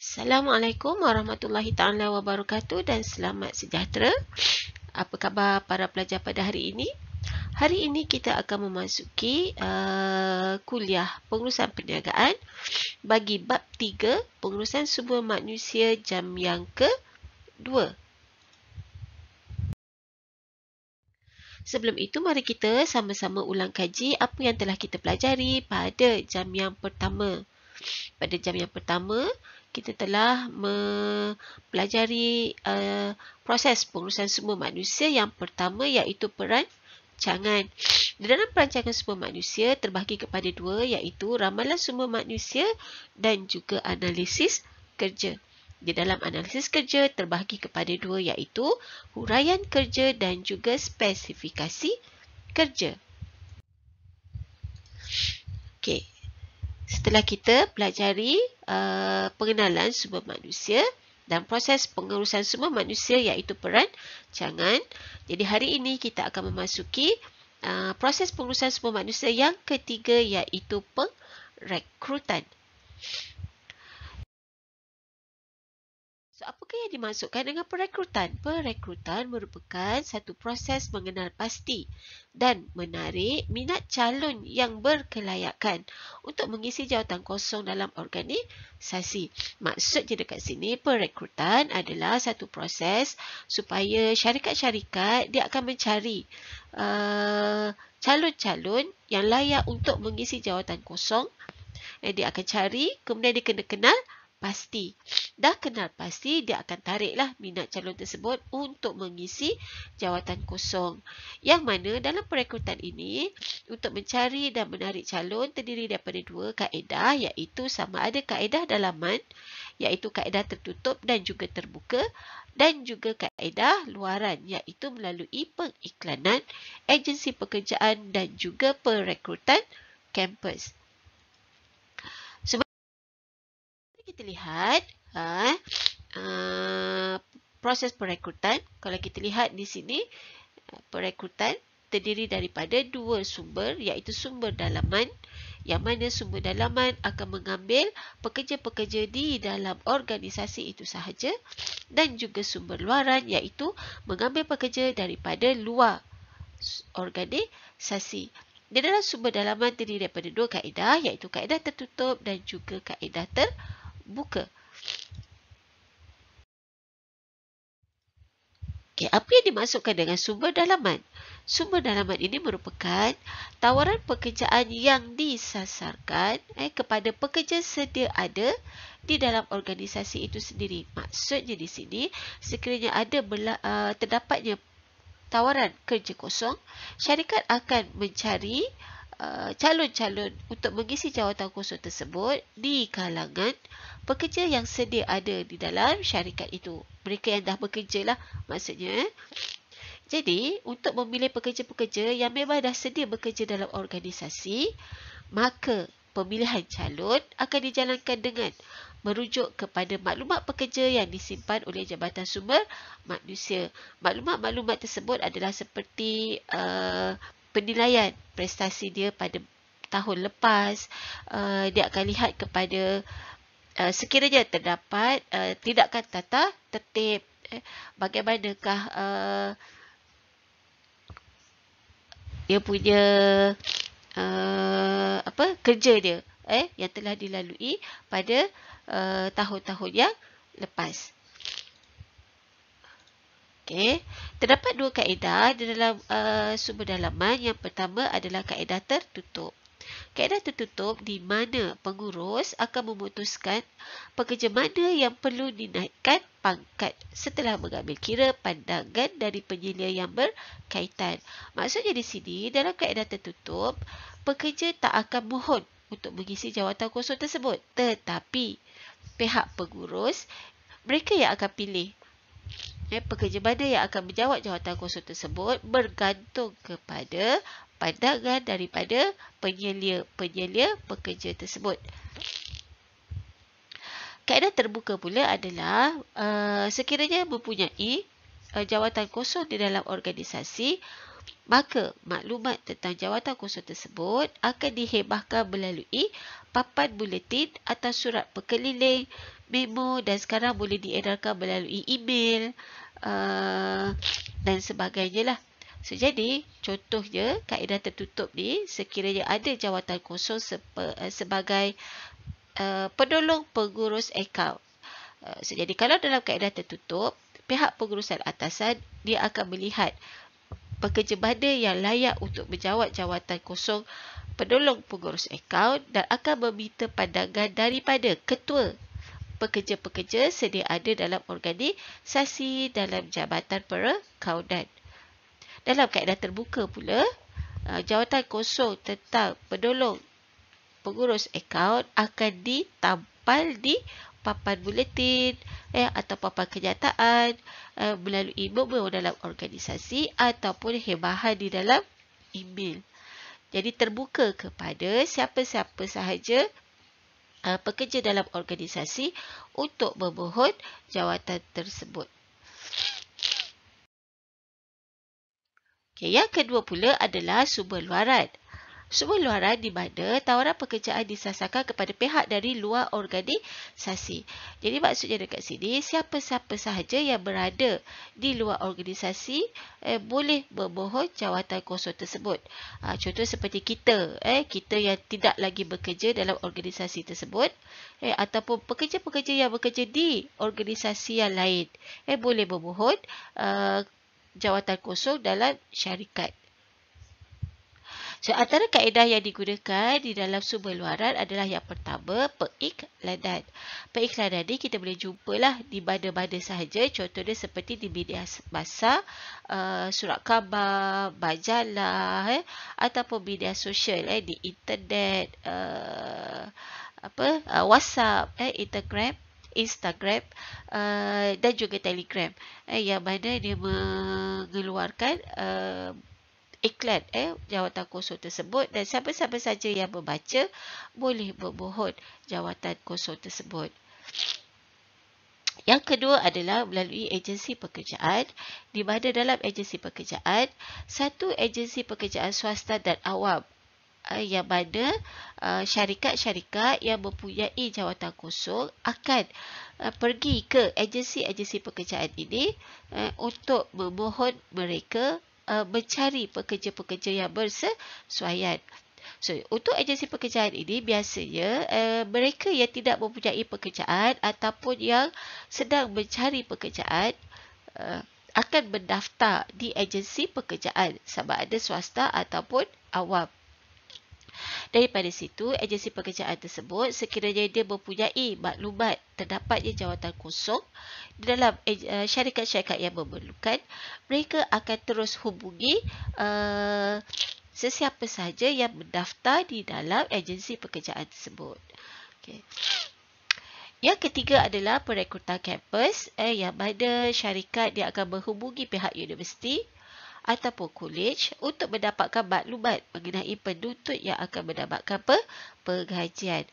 Assalamualaikum warahmatullahi taala wabarakatuh dan selamat sejahtera. Apa khabar para pelajar pada hari ini? Hari ini kita akan memasuki kuliah pengurusan perniagaan bagi bab 3 pengurusan sumber manusia jam yang ke-2. Sebelum itu, mari kita sama-sama ulang kaji apa yang telah kita pelajari pada jam yang pertama. Pada jam yang pertama, kita telah mempelajari proses pengurusan sumber manusia yang pertama iaitu perancangan. Di dalam perancangan sumber manusia terbahagi kepada dua iaitu ramalan sumber manusia dan juga analisis kerja. Di dalam analisis kerja terbahagi kepada dua iaitu huraian kerja dan juga spesifikasi kerja. Okey. Setelah kita pelajari pengenalan sumber manusia dan proses pengurusan sumber manusia iaitu perancangan, jadi hari ini kita akan memasuki proses pengurusan sumber manusia yang ketiga iaitu perekrutan. So, apakah yang dimaksudkan dengan perekrutan? Perekrutan merupakan satu proses mengenal pasti dan menarik minat calon yang berkelayakan untuk mengisi jawatan kosong dalam organisasi. Maksudnya dekat sini, perekrutan adalah satu proses supaya syarikat-syarikat dia akan mencari calon-calon yang layak untuk mengisi jawatan kosong. Dia akan cari, kemudian dia kena kenal pasti. Dah kenal pasti, dia akan tariklah minat calon tersebut untuk mengisi jawatan kosong. Yang mana dalam perekrutan ini, untuk mencari dan menarik calon terdiri daripada dua kaedah iaitu sama ada kaedah dalaman iaitu kaedah tertutup dan juga terbuka dan juga kaedah luaran iaitu melalui pengiklanan, agensi pekerjaan dan juga perekrutan kampus. Kita lihat proses perekrutan. Kalau kita lihat di sini, perekrutan terdiri daripada dua sumber iaitu sumber dalaman yang mana sumber dalaman akan mengambil pekerja-pekerja di dalam organisasi itu sahaja dan juga sumber luaran iaitu mengambil pekerja daripada luar organisasi. Di dalam sumber dalaman terdiri daripada dua kaedah iaitu kaedah tertutup dan juga kaedah terbuka. Okay, apa yang dimaksudkan dengan sumber dalaman? Sumber dalaman ini merupakan tawaran pekerjaan yang disasarkan kepada pekerja sedia ada di dalam organisasi itu sendiri. Maksudnya di sini, sekiranya ada terdapatnya tawaran kerja kosong, syarikat akan mencari calon-calon untuk mengisi jawatan kosong tersebut di kalangan pekerja yang sedia ada di dalam syarikat itu. Mereka yang dah bekerja lah maksudnya. Jadi, untuk memilih pekerja-pekerja yang memang dah sedia bekerja dalam organisasi, maka pemilihan calon akan dijalankan dengan merujuk kepada maklumat pekerja yang disimpan oleh Jabatan Sumber Manusia. Maklumat-maklumat tersebut adalah seperti penilaian prestasi dia pada tahun lepas. Dia akan lihat kepada sekiranya terdapat tidakkan tata tertib, bagaimanakah dia punya kerja dia yang telah dilalui pada tahun-tahun yang lepas. Okey, terdapat dua kaedah di dalam sumber dalaman. Yang pertama adalah kaedah tertutup. Kaedah tertutup di mana pengurus akan memutuskan pekerja mana yang perlu dinaikkan pangkat setelah mengambil kira pandangan dari penyelia yang berkaitan. Maksudnya di sini, dalam kaedah tertutup, pekerja tak akan mohon untuk mengisi jawatan kosong tersebut. Tetapi, pihak pengurus, mereka yang akan pilih pekerja mana yang akan menjawat jawatan kosong tersebut bergantung kepada pandangan daripada penyelia pekerja tersebut. Kaedah terbuka pula adalah sekiranya mempunyai jawatan kosong di dalam organisasi, maka maklumat tentang jawatan kosong tersebut akan dihebahkan melalui papan buletin atau surat berkeliling, memo dan sekarang boleh diedarkan melalui email dan sebagainya lah. So, jadi contohnya kaedah tertutup ni sekiranya ada jawatan kosong sebagai penolong pengurus akaun. So, jadi kalau dalam kaedah tertutup, pihak pengurusan atasan dia akan melihat pekerja mana yang layak untuk menjawat jawatan kosong penolong pengurus akaun dan akan meminta pandangan daripada ketua pekerja-pekerja sedia ada dalam organisasi dalam jabatan perakaunan. Dalam kaedah terbuka pula, jawatan kosong tentang penolong pengurus akaun akan ditampal di papan buletin atau papan kenyataan melalui memo dalam organisasi ataupun hebahan di dalam email. Jadi terbuka kepada siapa-siapa sahaja pekerja dalam organisasi untuk memohon jawatan tersebut. Okay, yang kedua pula adalah sumber luaran. Sumber luaran di mana tawaran pekerjaan disasarkan kepada pihak dari luar organisasi. Jadi maksudnya dekat sini, siapa-siapa sahaja yang berada di luar organisasi boleh memohon jawatan kosong tersebut. Contoh seperti kita, kita yang tidak lagi bekerja dalam organisasi tersebut, ataupun pekerja-pekerja yang bekerja di organisasi yang lain, boleh memohon jawatan kosong dalam syarikat. So, antara kaedah yang digunakan di dalam sumber luaran adalah yang pertama, periklanan. Periklanan ni kita boleh jumpalah di mana-mana sahaja. Contohnya seperti di media masa, surat khabar, majalah, ataupun media sosial, di internet, WhatsApp, Instagram dan juga Telegram, yang mana dia mengeluarkan iklan jawatan kosong tersebut dan siapa-siapa saja yang membaca boleh memohon jawatan kosong tersebut. Yang kedua adalah melalui agensi pekerjaan, di mana dalam agensi pekerjaan, satu agensi pekerjaan swasta dan awam, yang mana syarikat-syarikat yang mempunyai jawatan kosong akan pergi ke agensi-agensi pekerjaan ini untuk memohon mereka mencari pekerja-pekerja yang bersesuaian. So, untuk agensi pekerjaan ini biasanya mereka yang tidak mempunyai pekerjaan ataupun yang sedang mencari pekerjaan akan mendaftar di agensi pekerjaan sama ada swasta ataupun awam. Daripada situ, agensi pekerjaan tersebut sekiranya dia mempunyai maklumat terdapatnya jawatan kosong di dalam syarikat-syarikat yang memerlukan, mereka akan terus hubungi sesiapa sahaja yang mendaftar di dalam agensi pekerjaan tersebut. Okay. Yang ketiga adalah perekrutan kampus, yang mana syarikat dia akan menghubungi pihak universiti ataupun kolej untuk mendapatkan maklumat mengenai penuntut yang akan mendapatkan penggajian.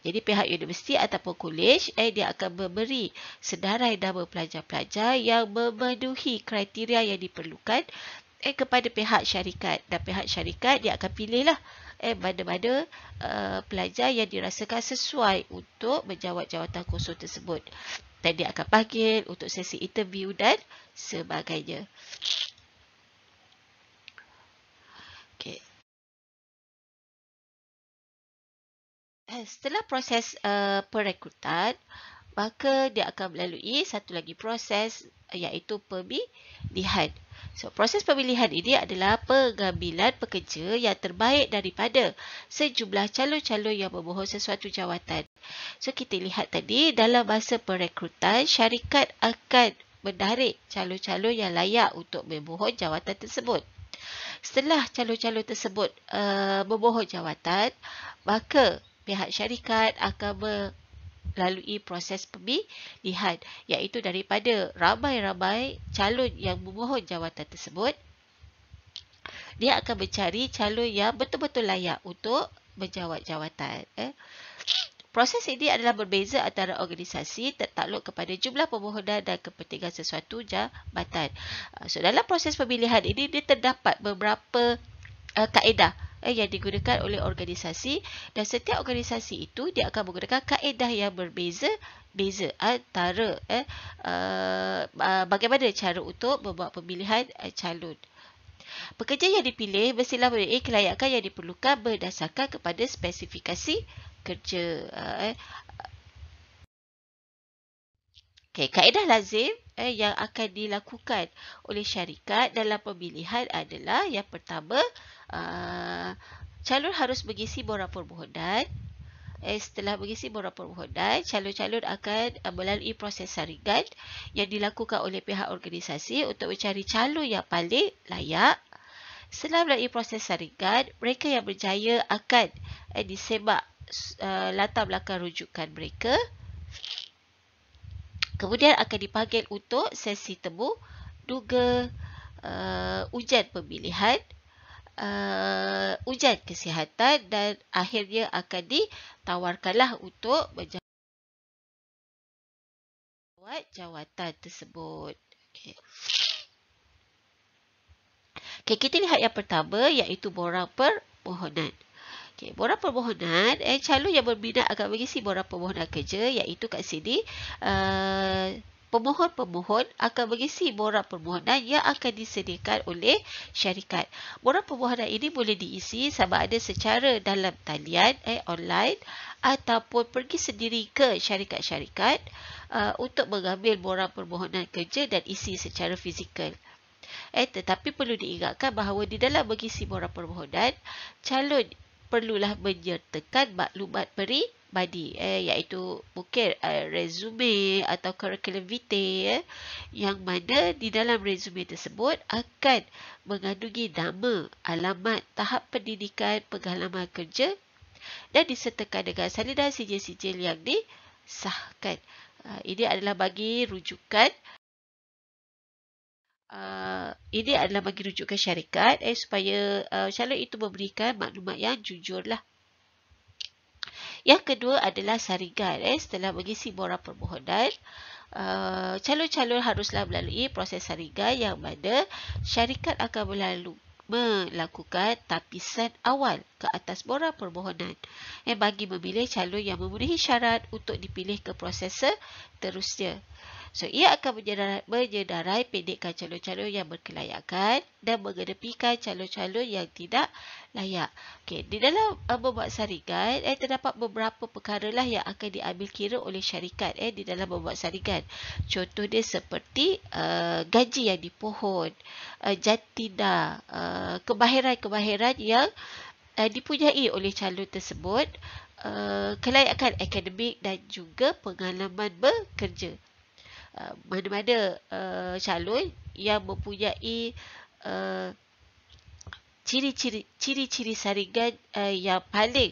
Jadi pihak universiti ataupun kolej dia akan memberi senarai nama pelajar-pelajar yang memenuhi kriteria yang diperlukan kepada pihak syarikat, dan pihak syarikat dia akan pilihlah mana-mana pelajar yang dirasakan sesuai untuk menjawat jawatan kosong tersebut, dan dia akan panggil untuk sesi interview dan sebagainya. Okay. Setelah proses perekrutan, maka dia akan melalui satu lagi proses, iaitu pemilihan. So, proses pemilihan ini adalah pengambilan pekerja yang terbaik daripada sejumlah calon-calon yang memohon sesuatu jawatan. So, kita lihat tadi dalam masa perekrutan, syarikat akan menarik calon-calon yang layak untuk memohon jawatan tersebut. Setelah calon-calon tersebut memohon jawatan, maka pihak syarikat akan melalui proses pemilihan, iaitu daripada ramai-ramai calon yang memohon jawatan tersebut, dia akan mencari calon yang betul-betul layak untuk menjawat jawatan. Proses ini adalah berbeza antara organisasi tertakluk kepada jumlah permohonan dan kepentingan sesuatu jabatan. So dalam proses pemilihan ini dia terdapat beberapa kaedah yang digunakan oleh organisasi, dan setiap organisasi itu dia akan menggunakan kaedah yang berbeza antara bagaimana cara untuk membuat pemilihan calon. Pekerja yang dipilih mestilah mempunyai kelayakan yang diperlukan berdasarkan kepada spesifikasi kerja. Kaedah lazim yang akan dilakukan oleh syarikat dalam pemilihan adalah yang pertama, calon harus mengisi borang permohonan. Setelah mengisi borang permohonan, calon-calon akan melalui proses saringan yang dilakukan oleh pihak organisasi untuk mencari calon yang paling layak. Setelah melalui proses saringan, mereka yang berjaya akan disemak latar belakang rujukan mereka. Kemudian akan dipanggil untuk sesi temu duga, ujian pemilihan, ujian kesihatan, dan akhirnya akan ditawarkanlah untuk menjawab jawatan tersebut. Kita lihat yang pertama, iaitu borang permohonan. Borang permohonan, calon yang berminat akan mengisi borang permohonan kerja, iaitu kat sini pemohon-pemohon akan mengisi borang permohonan yang akan disediakan oleh syarikat. Borang permohonan ini boleh diisi sama ada secara dalam talian online ataupun pergi sendiri ke syarikat-syarikat untuk mengambil borang permohonan kerja dan isi secara fizikal. Tetapi perlu diingatkan bahawa di dalam mengisi borang permohonan, calon perlulah menyertakan maklumat peribadi, iaitu mungkin resume atau curriculum vitae, yang mana di dalam resume tersebut akan mengandungi nama, alamat, tahap pendidikan, pengalaman kerja, dan disertakan dengan salinan sijil-sijil yang disahkan. Ini adalah bagi rujukan syarikat supaya calon itu memberikan maklumat yang jujur lah. Yang kedua adalah saringan. Setelah mengisi borang permohonan, calon-calon haruslah melalui proses saringan yang mana syarikat akan melakukan tapisan awal ke atas borang permohonan bagi memilih calon yang memenuhi syarat untuk dipilih ke proses seterusnya. So, ia akan menyedarai pendekkan calon-calon yang berkelayakan dan mengedepikan calon-calon yang tidak layak. Di dalam membuat saringan, terdapat beberapa perkara lah yang akan diambil kira oleh syarikat di dalam membuat saringan. Contoh dia seperti gaji yang dipohon, jantina, kemahiran-kemahiran yang dipunyai oleh calon tersebut, kelayakan akademik dan juga pengalaman bekerja. Mana-mana calon yang mempunyai ciri-ciri saringan yang paling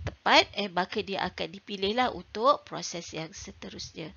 tepat, maka dia akan dipilihlah untuk proses yang seterusnya.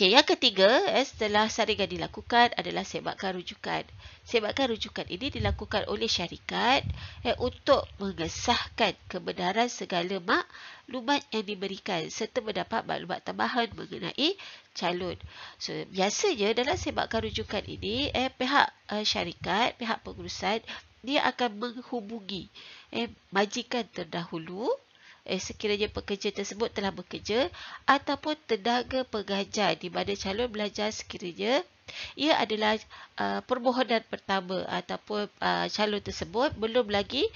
Yang ketiga, setelah saringan dilakukan adalah sebakan rujukan. Sebakan rujukan ini dilakukan oleh syarikat untuk mengesahkan kebenaran segala maklumat yang diberikan serta mendapat maklumat tambahan mengenai calon. So, biasanya dalam sebakan rujukan ini, pihak syarikat, pihak pengurusan, dia akan menghubungi majikan terdahulu sekiranya pekerja tersebut telah bekerja, ataupun tenaga pengajar di mana calon belajar sekiranya ia adalah permohonan pertama ataupun calon tersebut belum lagi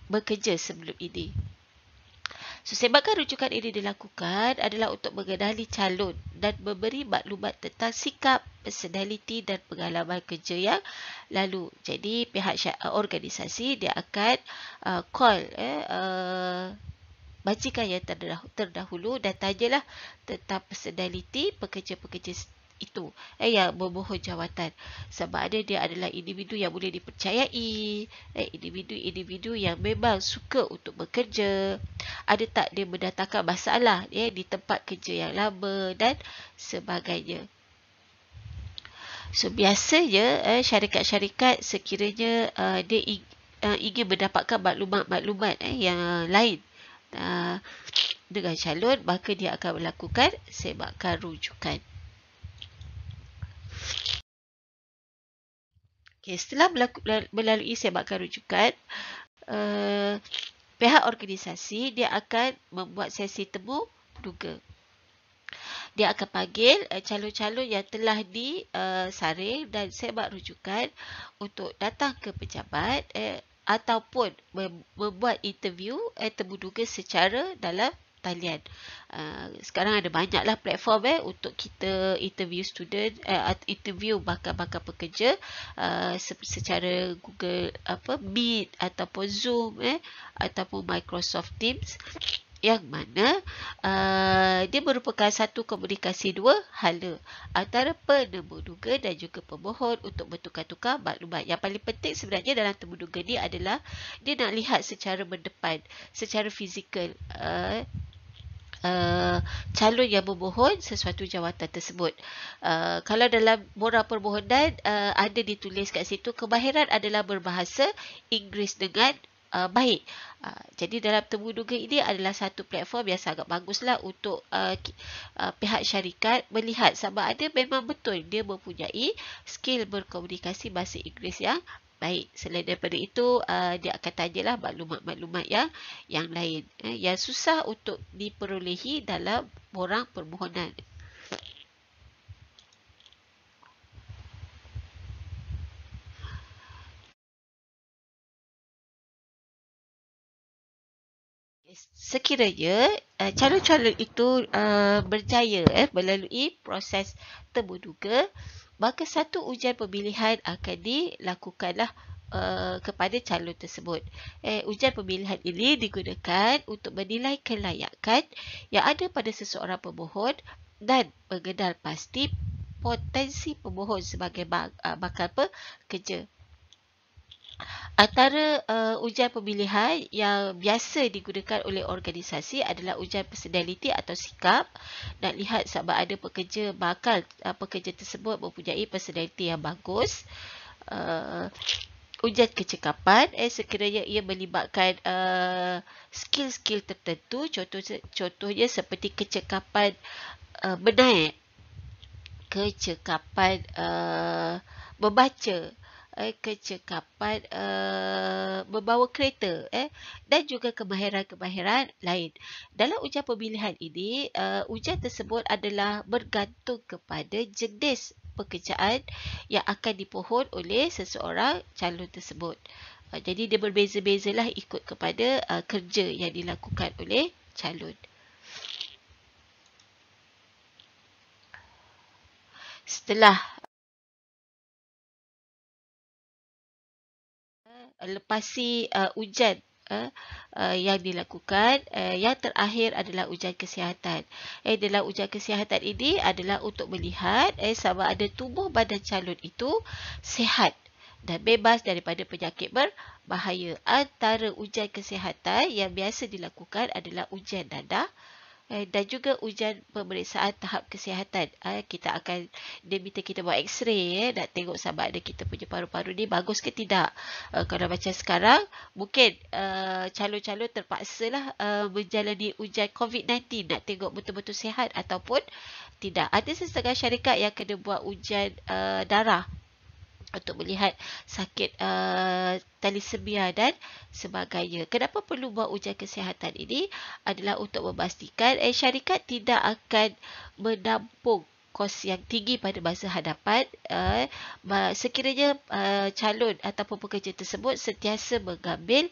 bekerja sebelum ini. So, sebakan rujukan ini dilakukan adalah untuk mengenali calon dan memberi maklumat tentang sikap, personaliti dan pengalaman kerja yang lalu. Jadi, pihak organisasi dia akan call majikan yang terdahulu dan tanyalah tentang personaliti pekerja-pekerja itu yang memohon jawatan, sama ada dia adalah individu yang boleh dipercayai, individu yang memang suka untuk bekerja, ada tak dia mendatangkan masalah di tempat kerja yang lama dan sebagainya. So, biasanya syarikat-syarikat sekiranya dia ingin mendapatkan maklumat-maklumat yang lain dengan calon, maka dia akan melakukan sebarkan rujukan. Okay, setelah melalui sebarkan rujukan, pihak organisasi dia akan membuat sesi temu duga. Dia akan panggil calon-calon yang telah disaring dan sebar rujukan untuk datang ke pejabat ataupun membuat interview temu duga secara dalam talian. Sekarang ada banyaklah platform untuk kita interview student, interview bakal-bakal pekerja secara Google Meet ataupun Zoom ataupun Microsoft Teams, yang mana dia merupakan satu komunikasi dua hala antara penemu duga dan juga pemohon untuk bertukar-tukar maklumat. Yang paling penting sebenarnya dalam temu duga ni adalah dia nak lihat secara berdepan, secara fizikal calon yang memohon sesuatu jawatan tersebut. Kalau dalam moral permohonan ada ditulis kat situ, kemahiran adalah berbahasa Inggeris dengan baik. Jadi dalam temu duga ini adalah satu platform yang sangat baguslah untuk pihak syarikat melihat sama ada memang betul dia mempunyai skill berkomunikasi bahasa Inggeris yang baik. Selain daripada itu, dia akan tanyalah maklumat-maklumat yang lain yang susah untuk diperolehi dalam moral permohonan. Sekiranya calon-calon itu berjaya melalui proses temu duga, maka satu ujian pemilihan akan dilakukanlah kepada calon tersebut. Ujian pemilihan ini digunakan untuk menilai kelayakan yang ada pada seseorang pemohon dan mengenal pasti potensi pemohon sebagai bakal pekerja. Antara ujian pemilihan yang biasa digunakan oleh organisasi adalah ujian personality atau sikap. Nak lihat sama ada pekerja tersebut mempunyai personality yang bagus. Ujian kecekapan, sekiranya ia melibatkan skill-skill tertentu, contohnya seperti kecekapan menaik, kecekapan membaca, kecekapan membawa kereta dan juga kemahiran-kemahiran lain. Dalam ujian pemilihan ini, ujian tersebut adalah bergantung kepada jenis pekerjaan yang akan dipohon oleh seseorang calon tersebut. Jadi dia berbeza-bezalah ikut kepada kerja yang dilakukan oleh calon. Setelah lepasi ujian yang dilakukan, yang terakhir adalah ujian kesihatan. Dalam ujian kesihatan ini adalah untuk melihat sama ada tubuh badan calon itu sihat dan bebas daripada penyakit berbahaya. Antara ujian kesihatan yang biasa dilakukan adalah ujian dadah dan juga ujian pemeriksaan tahap kesihatan. Dia minta kita buat x-ray nak tengok sama ada kita punya paru-paru ni bagus ke tidak. Kalau macam sekarang, mungkin calon-calon terpaksalah menjalani ujian COVID-19 nak tengok betul-betul sihat ataupun tidak. Ada setengah syarikat yang kena buat ujian darah untuk melihat sakit thalassemia dan sebagainya. Kenapa perlu buat ujian kesihatan ini? Adalah untuk memastikan syarikat tidak akan menampung kos yang tinggi pada masa hadapan sekiranya calon ataupun pekerja tersebut sentiasa mengambil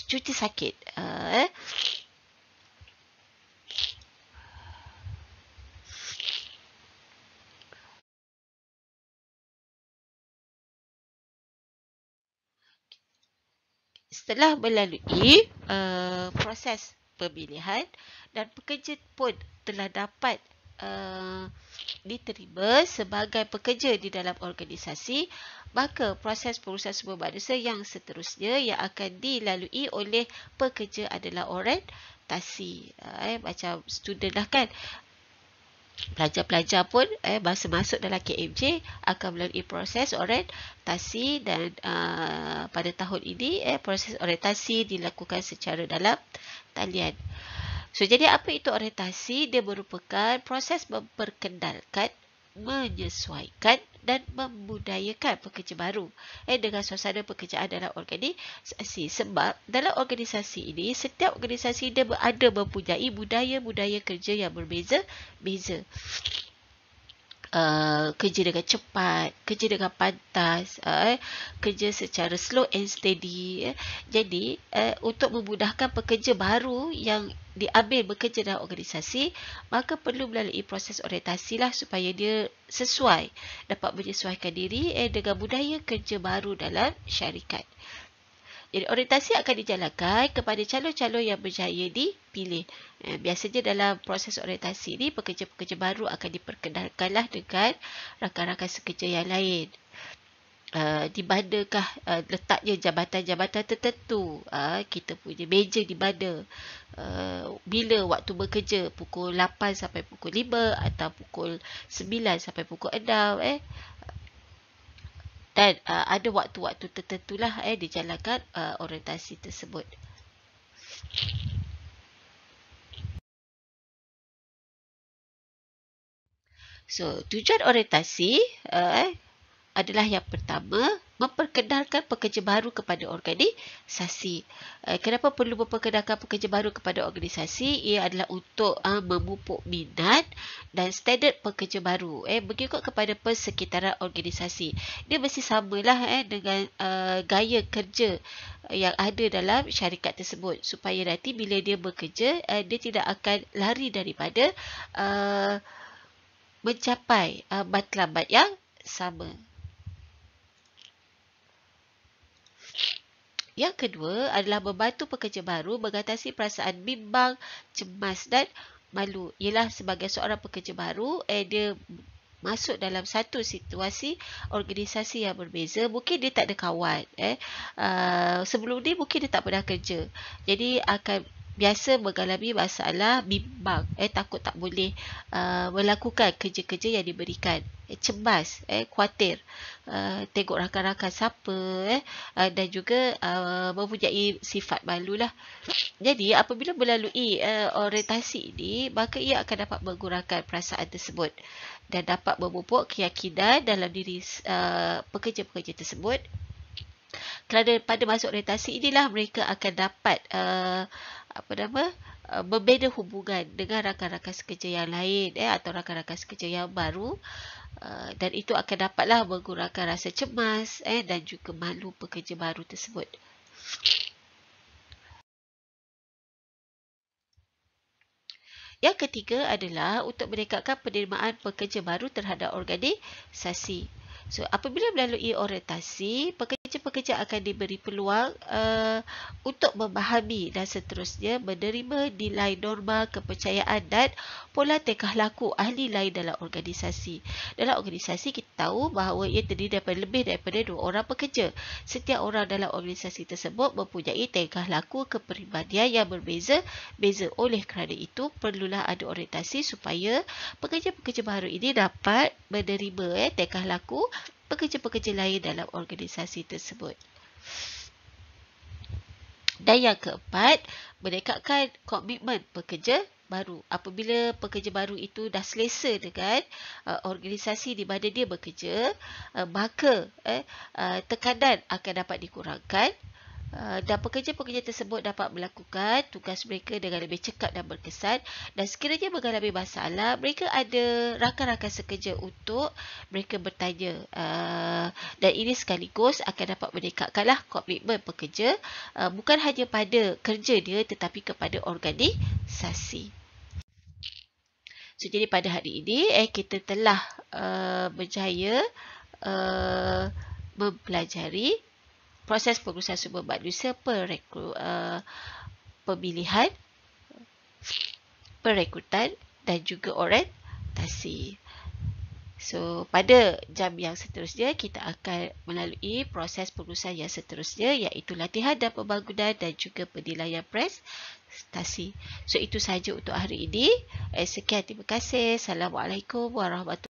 cuti sakit. Setelah melalui proses pemilihan dan pekerja pun telah dapat diterima sebagai pekerja di dalam organisasi, maka proses perusahaan sumber manusia yang seterusnya yang akan dilalui oleh pekerja adalah orientasi. Macam student lah kan. Pelajar-pelajar pun masa masuk dalam KMJ akan melalui proses orientasi dan pada tahun ini proses orientasi dilakukan secara dalam talian. So, jadi apa itu orientasi? Dia merupakan proses memperkenalkan, menyesuaikan dan membudayakan pekerja baru dengan suasana pekerjaan dalam organisasi. Sebab dalam organisasi ini, setiap organisasi dia ada mempunyai budaya-budaya kerja yang berbeza-beza. Kerja dengan cepat, kerja dengan pantas, kerja secara slow and steady. Jadi, untuk memudahkan pekerja baru yang diambil bekerja dalam organisasi, maka perlu melalui proses orientasi lah supaya dia sesuai, dapat menyesuaikan diri dengan budaya kerja baru dalam syarikat. Jadi orientasi akan dijalankan kepada calon-calon yang berjaya dipilih. Biasanya dalam proses orientasi ini, pekerja-pekerja baru akan diperkenalkanlah dengan rakan-rakan sekerja yang lain. Di manakah letaknya jabatan-jabatan tertentu, kita punya meja di mana, bila waktu bekerja, pukul 8 sampai pukul 5 atau pukul 9 sampai pukul 6, dan ada waktu-waktu tertentulah dijalankan orientasi tersebut. So, tujuan orientasi adalah yang pertama, memperkenalkan pekerja baru kepada organisasi. Kenapa perlu memperkenalkan pekerja baru kepada organisasi? Ia adalah untuk memupuk minat dan standard pekerja baru mengikut kepada persekitaran organisasi. Dia mesti samalah dengan gaya kerja yang ada dalam syarikat tersebut, supaya nanti bila dia bekerja, dia tidak akan lari daripada mencapai matlamat yang sama. Yang kedua adalah membantu pekerja baru mengatasi perasaan bimbang, cemas dan malu. Ialah sebagai seorang pekerja baru, dia masuk dalam satu situasi organisasi yang berbeza. Mungkin dia tak ada kawan. Sebelum ni mungkin dia tak pernah kerja. Jadi akan biasa mengalami masalah bimbang, takut tak boleh melakukan kerja-kerja yang diberikan, cemas, khawatir, tengok rakan-rakan siapa, dan juga mempunyai sifat malulah. Jadi apabila melalui orientasi ini, maka ia akan dapat mengurangkan perasaan tersebut dan dapat memupuk keyakinan dalam diri pekerja-pekerja tersebut. Kerana pada masa orientasi inilah mereka akan dapat membina hubungan dengan rakan-rakan sekerja yang lain atau rakan-rakan sekerja yang baru, dan itu akan dapatlah mengurangkan rasa cemas dan juga malu pekerja baru tersebut. Yang ketiga adalah untuk meningkatkan penerimaan pekerja baru terhadap organisasi. So, apabila melalui orientasi, pekerja-pekerja akan diberi peluang untuk memahami dan seterusnya menerima nilai norma, kepercayaan dan pola tingkah laku ahli lain dalam organisasi. Dalam organisasi, kita tahu bahawa ia terdiri daripada lebih daripada 2 orang pekerja. Setiap orang dalam organisasi tersebut mempunyai tingkah laku kepribadian yang berbeza-beza. Oleh kerana itu, perlulah ada orientasi supaya pekerja-pekerja baru ini dapat menerima tingkah laku pekerja-pekerja lain dalam organisasi tersebut. Dan yang keempat, meningkatkan komitmen pekerja baru. Apabila pekerja baru itu dah selesa dengan organisasi di mana dia bekerja, maka tekanan akan dapat dikurangkan, dan pekerja-pekerja tersebut dapat melakukan tugas mereka dengan lebih cekap dan berkesan, dan sekiranya mengalami masalah, mereka ada rakan-rakan sekerja untuk mereka bertanya, dan ini sekaligus akan dapat meningkatkanlah komitmen pekerja, bukan hanya pada kerja dia tetapi kepada organisasi. So, jadi pada hari ini kita telah berjaya mempelajari proses pengurusan sumber manusia, pemilihan, perekrutan dan juga orientasi. So, pada jam yang seterusnya, kita akan melalui proses penulisan yang seterusnya, iaitu latihan dan pembangunan dan juga penilaian prestasi. So, itu sahaja untuk hari ini. Sekian, terima kasih. Assalamualaikum warahmatullahi wabarakatuh.